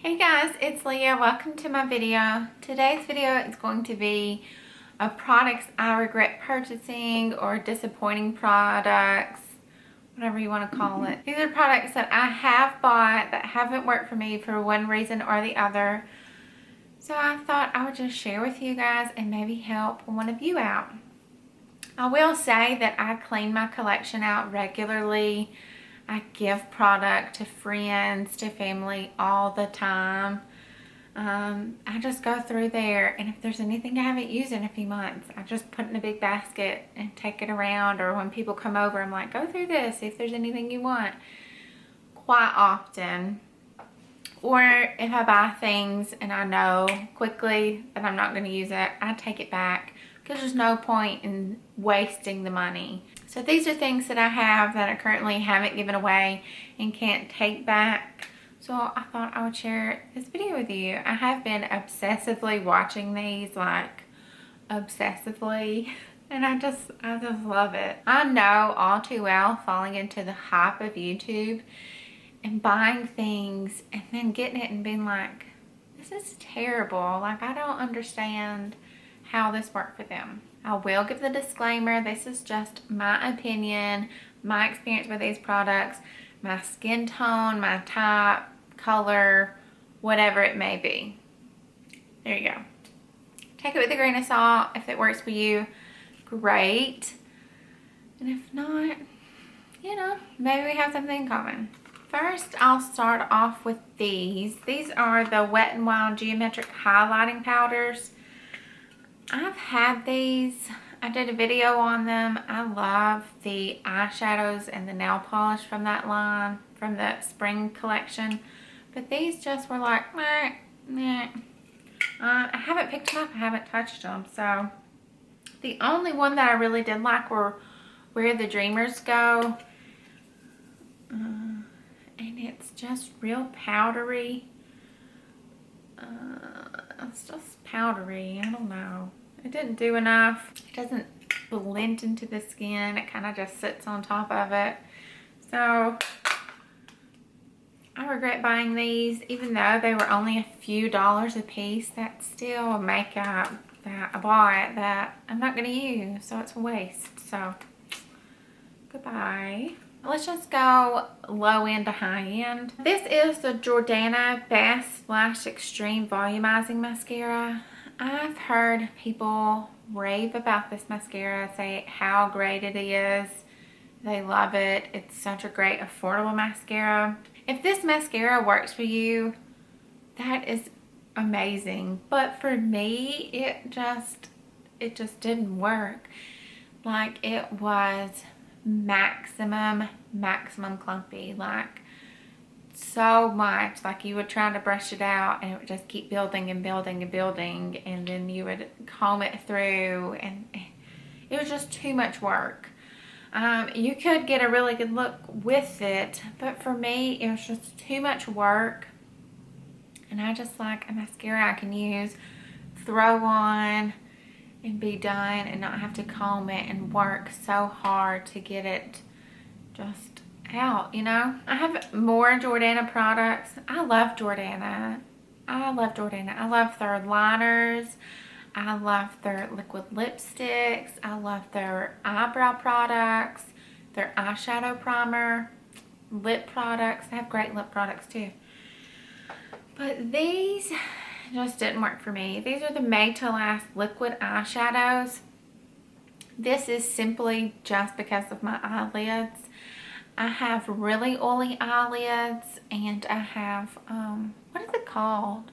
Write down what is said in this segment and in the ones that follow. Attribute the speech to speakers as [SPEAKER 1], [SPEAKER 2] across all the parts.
[SPEAKER 1] Hey guys, it's Leah. Welcome to my video. Today's video is going to be products I regret purchasing or disappointing products, whatever you want to call it. These are products that I have bought that haven't worked for me for one reason or the other. So I thought I would just share with you guys and maybe help one of you out. I will say that I clean my collection out regularly. I give product to friends, to family all the time. I just go through there, and if there's anything I haven't used in a few months, I just put it in a big basket and take it around. Or when people come over, I'm like, go through this, see if there's anything you want. Quite often. Or if I buy things and I know quickly that I'm not going to use it, I take it back because there's no point in wasting the money. So these are things that I have that I currently haven't given away and can't take back. So I thought I would share this video with you. I have been obsessively watching these, like obsessively, and I just love it. I know all too well falling into the hype of YouTube and buying things and then getting it and being like, this is terrible. Like, I don't understand how this worked for them. I will give the disclaimer, this is just my opinion, my experience with these products, my skin tone, my type, color, whatever it may be. There you go. Take it with a grain of salt. If it works for you, great. And if not, you know, maybe we have something in common. First, I'll start off with these. These are the Wet n Wild Geometric Highlighting Powders. I've had these. I did a video on them. I love the eyeshadows and the nail polish from that line, from the spring collection. But these just were like, meh, meh. I haven't picked them up. I haven't touched them. So the only one that I really did like were Where the Dreamers Go. And it's just real powdery. It's just powdery. I don't know. It didn't do enough. It doesn't blend into the skin. It kind of just sits on top of it. So I regret buying these, even though they were only a few dollars a piece. That's still makeup that I bought that I'm not going to use, so it's a waste. So goodbye. Let's just go low end to high end. This is the Jordana Best Lash Extreme Volumizing Mascara. I've heard people rave about this mascara, say how great it is. They love it. It's such a great affordable mascara. If this mascara works for you, that is amazing. But for me, it just didn't work. Like, it was maximum clumpy, like so much. Like, you would try to brush it out and it would just keep building and building and building, and then you would comb it through, and it was just too much work. You could get a really good look with it, but for me it was just too much work, and I just like a mascara I can use, throw on, and be done, and not have to comb it and work so hard to get it just out, you know. I have more Jordana products. I love Jordana. I love their liners. I love their liquid lipsticks. I love their eyebrow products, their eyeshadow primer, lip products. They have great lip products too. But these just didn't work for me. These are the Made to Last liquid eyeshadows. This is simply just because of my eyelids. I have really oily eyelids, and I have, what is it called?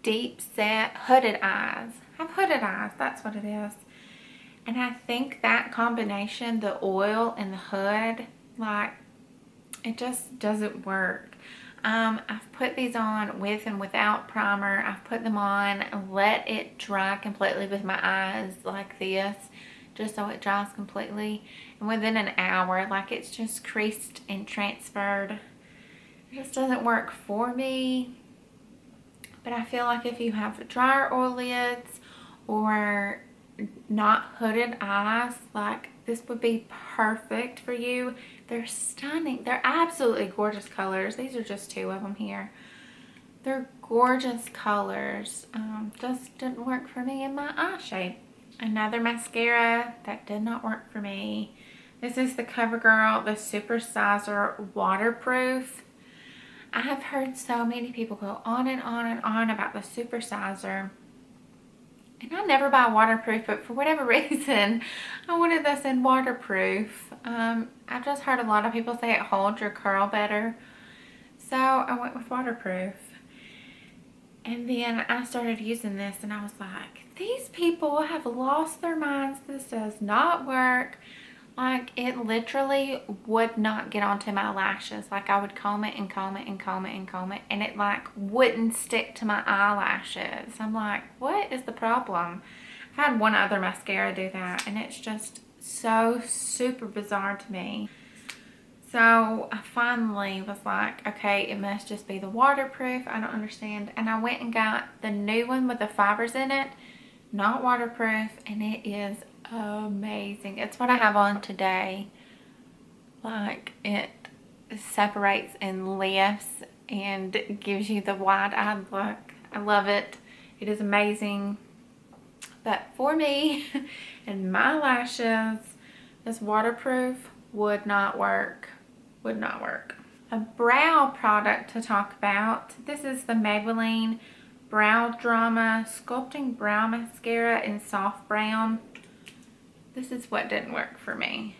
[SPEAKER 1] Deep set hooded eyes. I have hooded eyes, that's what it is. And I think that combination, the oil and the hood, like, it just doesn't work. I've put these on with and without primer. I've put them on and let it dry completely with my eyes like this, just so it dries completely. And within an hour, like, it's just creased and transferred. It just doesn't work for me. But I feel like if you have drier eyelids or not hooded eyes, like, this would be perfect for you. They're stunning. They're absolutely gorgeous colors. These are just two of them here. They're gorgeous colors. Just didn't work for me in my eye shape. Another mascara that did not work for me. This is the CoverGirl, the Super Sizer Waterproof. I have heard so many people go on and on and on about the Super Sizer. And I never buy waterproof, but for whatever reason, I wanted this in waterproof. I've just heard a lot of people say it holds your curl better. So I went with waterproof. And then I started using this and I was like, these people have lost their minds. This does not work. Like, it literally would not get onto my lashes. Like, I would comb it and comb it and comb it and comb it, and it like wouldn't stick to my eyelashes. I'm like, what is the problem? I've had one other mascara do that, and it's just so super bizarre to me. So I finally was like, okay, it must just be the waterproof. I don't understand. And I went and got the new one with the fibers in it, not waterproof, and it is amazing. It's what I have on today. Like, it separates and lifts and gives you the wide-eyed look. I love it. It is amazing. But for me and my lashes, this waterproof would not work. Would not work. A brow product to talk about. This is the Maybelline Brow Drama Sculpting Brow Mascara in Soft Brown. This is what didn't work for me.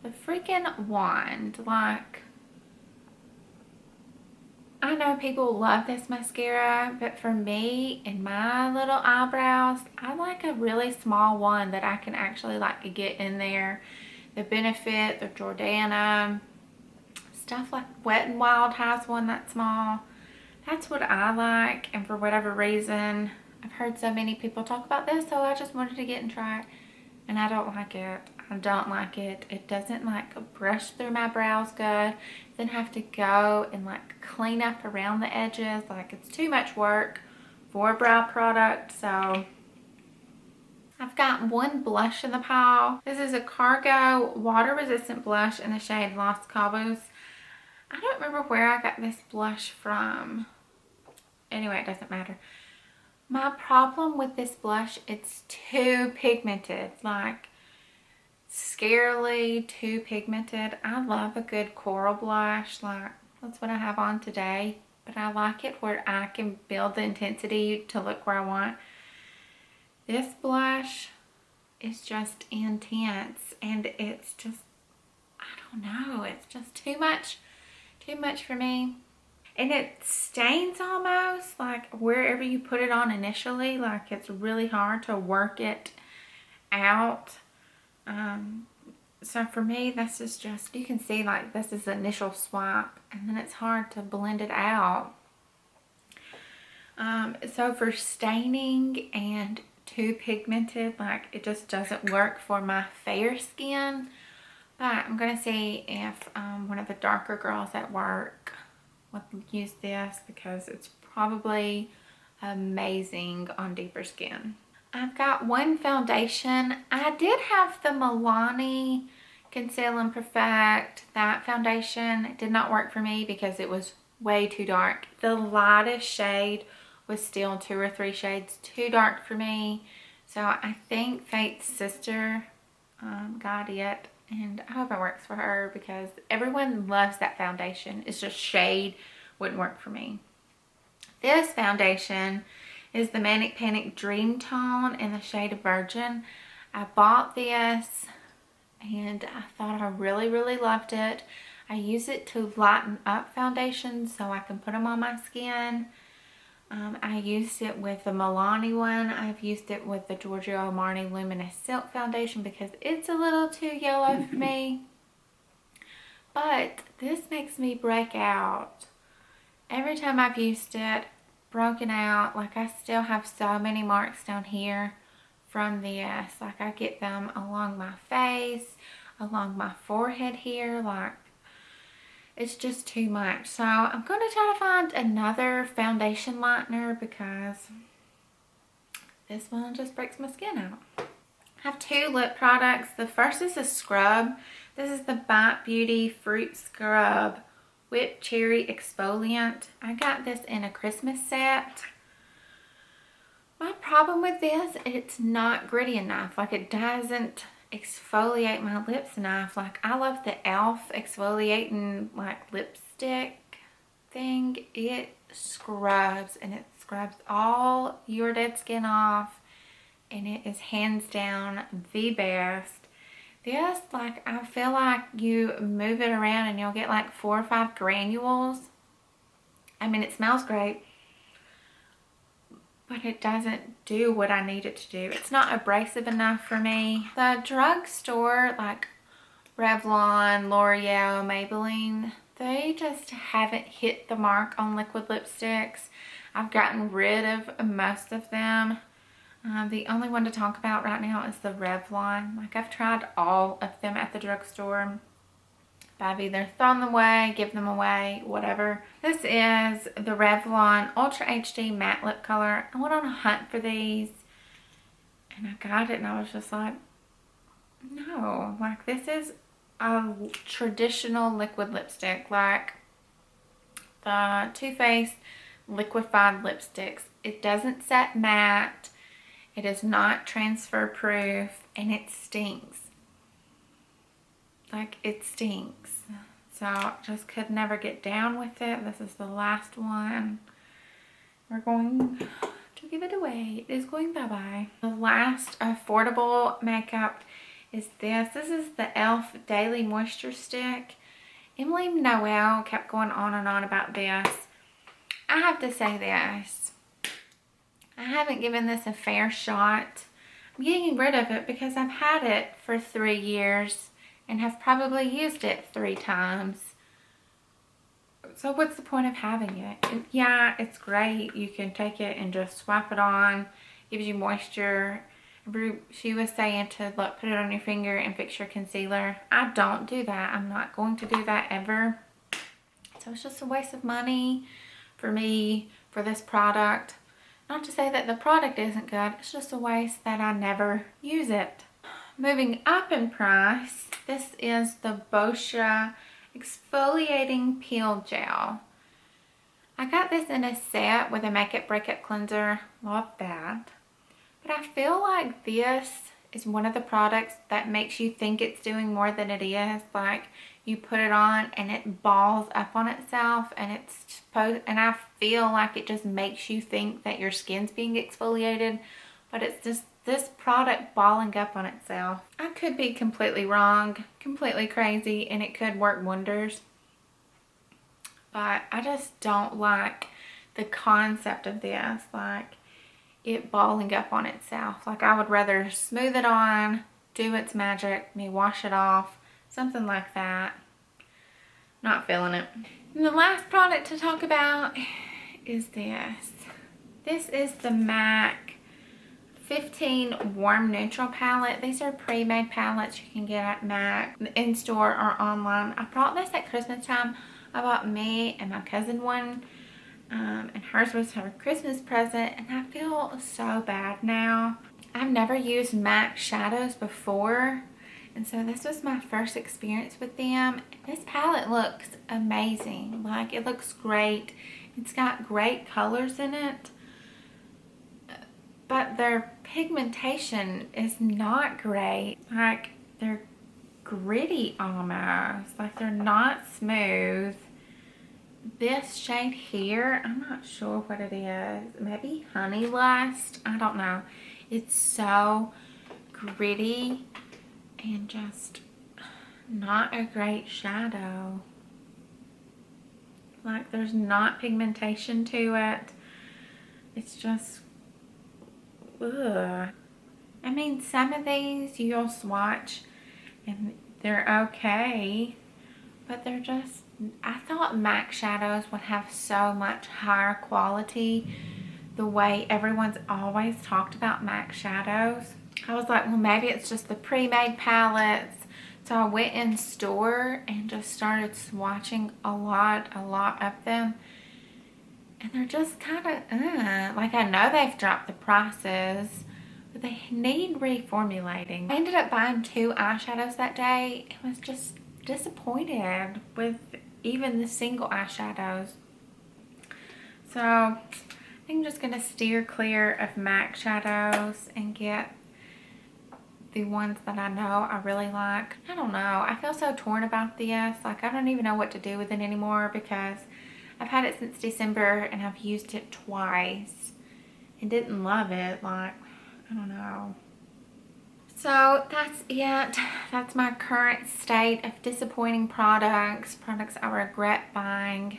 [SPEAKER 1] The freaking wand. Like, I know people love this mascara, but for me and my little eyebrows, I like a really small one that I can actually like get in there. The Benefit, the Jordana, stuff like Wet n Wild has one that's small. That's what I like, and for whatever reason, I've heard so many people talk about this, so I just wanted to get and try it, and I don't like it. I don't like it. It doesn't like brush through my brows good. Then have to go and like clean up around the edges. Like, it's too much work for a brow product, so I've got one blush in the pile. This is a Cargo water resistant blush in the shade Los Cabos. I don't remember where I got this blush from. Anyway, it doesn't matter. My problem with this blush, it's too pigmented. Like, scarily too pigmented. I love a good coral blush. Like, that's what I have on today. But I like it where I can build the intensity to look where I want. This blush is just intense. And it's just, I don't know. It's just too much for me. And it stains almost, like wherever you put it on initially. Like, it's really hard to work it out. So for me, this is just, you can see like this is the initial swipe, and then it's hard to blend it out. So for staining and too pigmented, like, it just doesn't work for my fair skin. But I'm going to see if one of the darker girls at work would use this, because it's probably amazing on deeper skin. I've got one foundation. I did have the Milani Conceal and Perfect. That foundation did not work for me because it was way too dark. The lightest shade was still 2 or 3 shades too dark for me. So I think Faith's sister got it, and I hope it works for her because everyone loves that foundation. It's just shade wouldn't work for me. This foundation is the Manic Panic Dream Tone in the shade Virgin. I bought this and I thought I really loved it. I use it to lighten up foundations so I can put them on my skin. I used it with the Milani one. I've used it with the Giorgio Armani Luminous Silk Foundation because it's a little too yellow for me. But this makes me break out. Every time I've used it, broken out. Like, I still have so many marks down here from this. Like, I get them along my face, along my forehead here. Like, it's just too much. So I'm going to try to find another foundation lightener because this one just breaks my skin out. I have 2 lip products. The first is a scrub. This is the Bite Beauty Fruit Scrub Whipped Cherry Exfoliant. I got this in a Christmas set. My problem with this, it's not gritty enough. Like, it doesn't exfoliate my lips enough. Like, I love the e.l.f. exfoliating like lipstick thing. It scrubs, and it scrubs all your dead skin off, and it is hands down the best. This, like, I feel like you move it around and you'll get like 4 or 5 granules. I mean, it smells great, but it doesn't do what I need it to do. It's not abrasive enough for me. The drugstore, like Revlon, L'Oreal, Maybelline, they just haven't hit the mark on liquid lipsticks. I've gotten rid of most of them. The only one to talk about right now is the Revlon. Like, I've tried all of them at the drugstore, but I've either thrown them away, give them away, whatever. This is the Revlon Ultra HD Matte Lip Color. I went on a hunt for these, and I got it, and I was just like, no. Like, this is a traditional liquid lipstick, like the Too Faced liquefied lipsticks. It doesn't set matte. It is not transfer proof, and it stinks. Like, it stinks. So I just could never get down with it. This is the last one. We're going to give it away. It is going bye-bye. The last affordable makeup is this. This is the e.l.f. Daily Moisture Stick. Emily Noel kept going on and on about this. I have to say this. I haven't given this a fair shot. I'm getting rid of it because I've had it for 3 years and have probably used it 3 times. So what's the point of having it? Yeah, it's great. You can take it and just swap it on. Gives you moisture. She was saying to look, put it on your finger and fix your concealer. I don't do that. I'm not going to do that ever. So it's just a waste of money for me for this product. Not to say that the product isn't good, it's just a waste that I never use it. Moving up in price, this is the Bosha Exfoliating Peel Gel. I got this in a set with a Makeup Breakup Cleanser. Love that. But I feel like this is one of the products that makes you think it's doing more than it is. Like, you put it on and it balls up on itself, and I feel like it just makes you think that your skin's being exfoliated, but it's just this product balling up on itself. I could be completely wrong, completely crazy, and it could work wonders, but I just don't like the concept of this, like it balling up on itself. Like, I would rather smooth it on, do its magic, me wash it off, something like that. Not feeling it. And the last product to talk about is this. This is the MAC 15 Warm Neutral Palette. These are pre-made palettes you can get at MAC, in-store or online. I bought this at Christmas time. I bought me and my cousin one. And hers was her Christmas present, and I feel so bad now. I've never used MAC shadows before, and so this was my first experience with them. This palette looks amazing. Like, it looks great. It's got great colors in it, but their pigmentation is not great. Like, they're gritty almost. Like, they're not smooth. This shade here, I'm not sure what it is. Maybe Honey Lust? I don't know. It's so gritty and just not a great shadow. Like, there's not pigmentation to it. It's just, ugh. I mean, some of these you'll swatch and they're okay, but they're just, I thought MAC shadows would have so much higher quality the way everyone's always talked about MAC shadows. I was like, well, maybe it's just the pre-made palettes. So I went in store and just started swatching a lot of them. And they're just kind of, like, I know they've dropped the prices, but they need reformulating. I ended up buying 2 eyeshadows that day. It was just disappointed with even the single eyeshadows. So I think I'm just gonna steer clear of MAC shadows and get the ones that I know I really like. I don't know, I feel so torn about this. Like, I don't even know what to do with it anymore because I've had it since December and I've used it twice and didn't love it. Like, I don't know. So that's it. That's my current state of disappointing products I regret buying,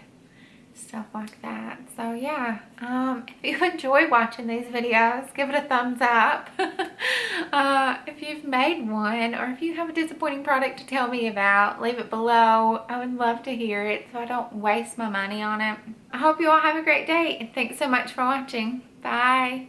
[SPEAKER 1] stuff like that. So yeah, if you enjoy watching these videos, give it a thumbs up. If you've made one, or if you have a disappointing product to tell me about, leave it below. I would love to hear it so I don't waste my money on it. I hope you all have a great day, and thanks so much for watching. Bye.